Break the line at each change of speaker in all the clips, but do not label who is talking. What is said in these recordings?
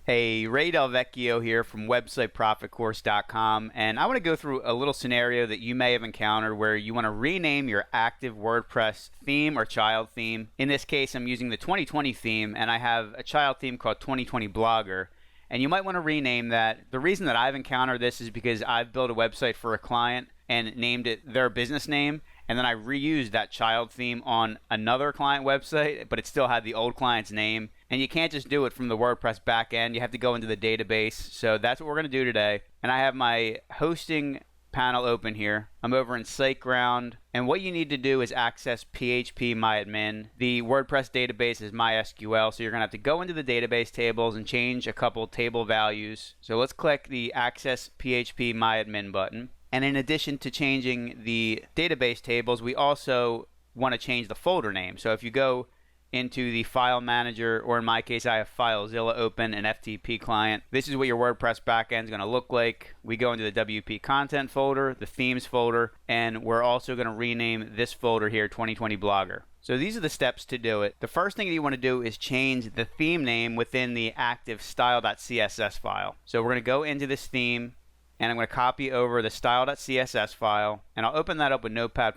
Hey, Ray DelVecchio here from websiteprofitcourse.com, and I want to go through a little scenario that you may have encountered where you want to rename your active WordPress theme or child theme. In this case, I'm using the 2020 theme, and I have a child theme called 2020 Blogger, and you might want to rename that. The reason that I've encountered this is because I've built a website for a client and named it their business name, and then I reused that child theme on another client website, but it still had the old client's name. And you can't just do it from the WordPress backend. You have to go into the database. So that's what we're going to do today. And I have my hosting panel open here. I'm over in SiteGround. And what you need to do is access phpMyAdmin. The WordPress database is MySQL. So you're going to have to go into the database tables and change a couple table values. So let's click the Access phpMyAdmin button. And in addition to changing the database tables, we also want to change the folder name. So if you go into the file manager, or in my case I have FileZilla open, an FTP client, this is what your WordPress backend is going to look like. We go into the WP content folder, the themes folder, and we're also going to rename this folder here 2020 Blogger. So these are the steps to do it. The first thing that you want to do is change the theme name within the active style.css file. So we're going to go into this theme, and I'm going to copy over the style.css file, and I'll open that up with Notepad++.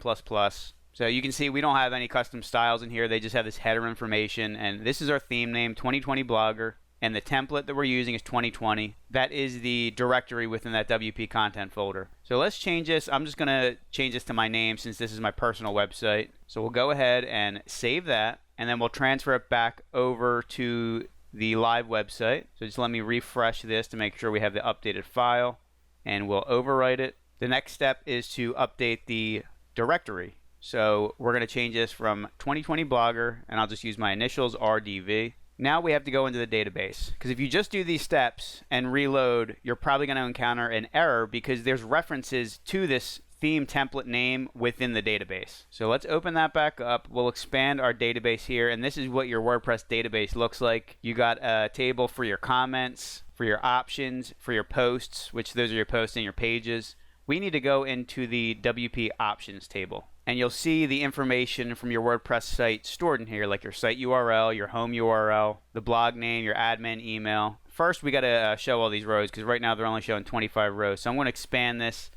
So you can see we don't have any custom styles in here. They just have this header information, and this is our theme name, 2020 Blogger, and the template that we're using is 2020. That is the directory within that WP content folder. So let's change this. I'm just going to change this to my name since this is my personal website. So we'll go ahead and save that, and then we'll transfer it back over to the live website. So just let me refresh this to make sure we have the updated file, and we'll overwrite it. The next step is to update the directory. So we're going to change this from 2020 Blogger, and I'll just use my initials, RDV. Now we have to go into the database, because if you just do these steps and reload, you're probably going to encounter an error because there's references to this theme template name within the database. So let's open that back up. We'll expand our database here, and this is what your WordPress database looks like. You got a table for your comments, for your options, for your posts, which those are your posts and your pages. We need to go into the WP options table, and you'll see the information from your WordPress site stored in here, like your site URL, your home URL, the blog name, your admin email. First, we got to show all these rows, because right now they're only showing 25 rows. So I'm going to expand this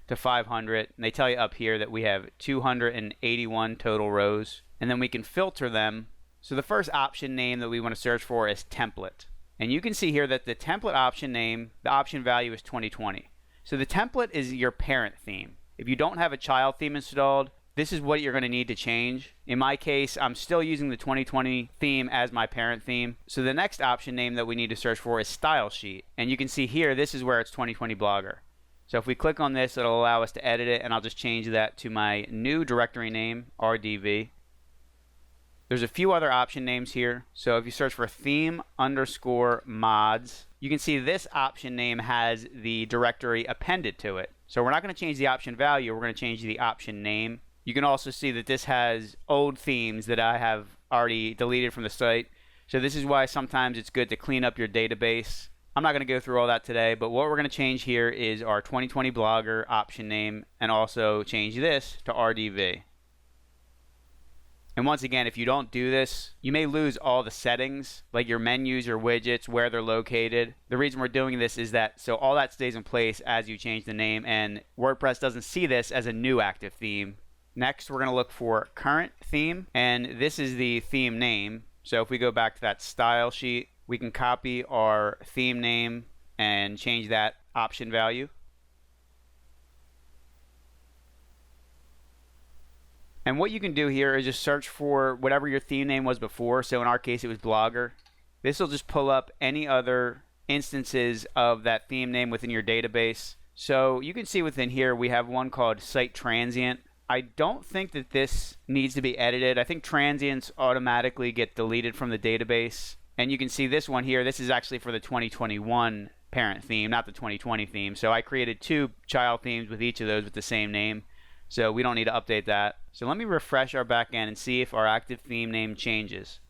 to 500, and they tell you up here that we have 281 total rows, and then we can filter them. So the first option name that we want to search for is template, and you can see here that the template option name, the option value is 2020. So the template is your parent theme. If you don't have a child theme installed, this is what you're going to need to change. In my case, I'm still using the 2020 theme as my parent theme. So the next option name that we need to search for is stylesheet. And you can see here, this is where it's 2020 Blogger. So if we click on this, it'll allow us to edit it, and I'll just change that to my new directory name, RDV. There's a few other option names here. So if you search for theme_mods, you can see this option name has the directory appended to it. So we're not going to change the option value, we're going to change the option name. You can also see that this has old themes that I have already deleted from the site. So this is why sometimes it's good to clean up your database. I'm not going to go through all that today, but what we're going to change here is our 2020 Blogger option name, and also change this to RDV. And once again, if you don't do this, you may lose all the settings, like your menus, your widgets, where they're located. The reason we're doing this is that so all that stays in place as you change the name, and WordPress doesn't see this as a new active theme. Next, we're going to look for current theme, and this is the theme name. So if we go back to that style sheet, we can copy our theme name and change that option value. And what you can do here is just search for whatever your theme name was before. So in our case, it was Blogger. This will just pull up any other instances of that theme name within your database. So you can see within here, we have one called Site Transient. I don't think that this needs to be edited. I think transients automatically get deleted from the database. And you can see this one here. This is actually for the 2021 parent theme, not the 2020 theme. So I created two child themes with each of those with the same name. So we don't need to update that. So let me refresh our backend and see if our active theme name changes.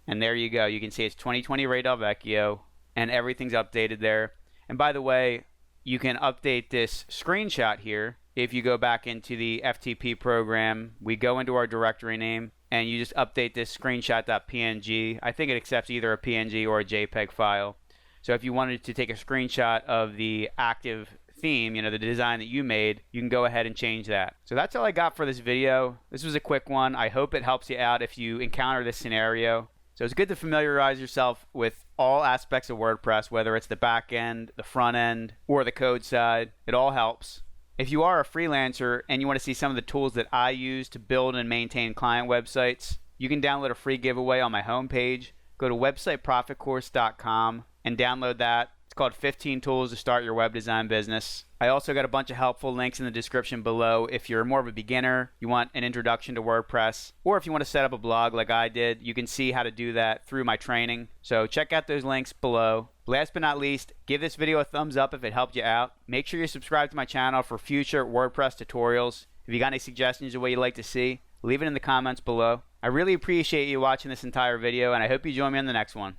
And there you go. You can see it's 2020 Ray DelVecchio, and everything's updated there. And by the way, you can update this screenshot here. If you go back into the FTP program, we go into our directory name, and you just update this screenshot.png. I think it accepts either a PNG or a JPEG file. So if you wanted to take a screenshot of the active theme, the design that you made, you can go ahead and change that. So that's all I got for this video. This was a quick one. I hope it helps you out if you encounter this scenario. So it's good to familiarize yourself with all aspects of WordPress, whether it's the back end, the front end, or the code side. It all helps. If you are a freelancer and you want to see some of the tools that I use to build and maintain client websites, you can download a free giveaway on my homepage. Go to websiteprofitcourse.com and download that. It's called 15 Tools to Start Your Web Design Business. I also got a bunch of helpful links in the description below if you're more of a beginner, you want an introduction to WordPress, or if you want to set up a blog like I did, you can see how to do that through my training. So check out those links below. Last but not least, give this video a thumbs up if it helped you out. Make sure you subscribe to my channel for future WordPress tutorials. If you got any suggestions of what you'd like to see, leave it in the comments below. I really appreciate you watching this entire video, and I hope you join me on the next one.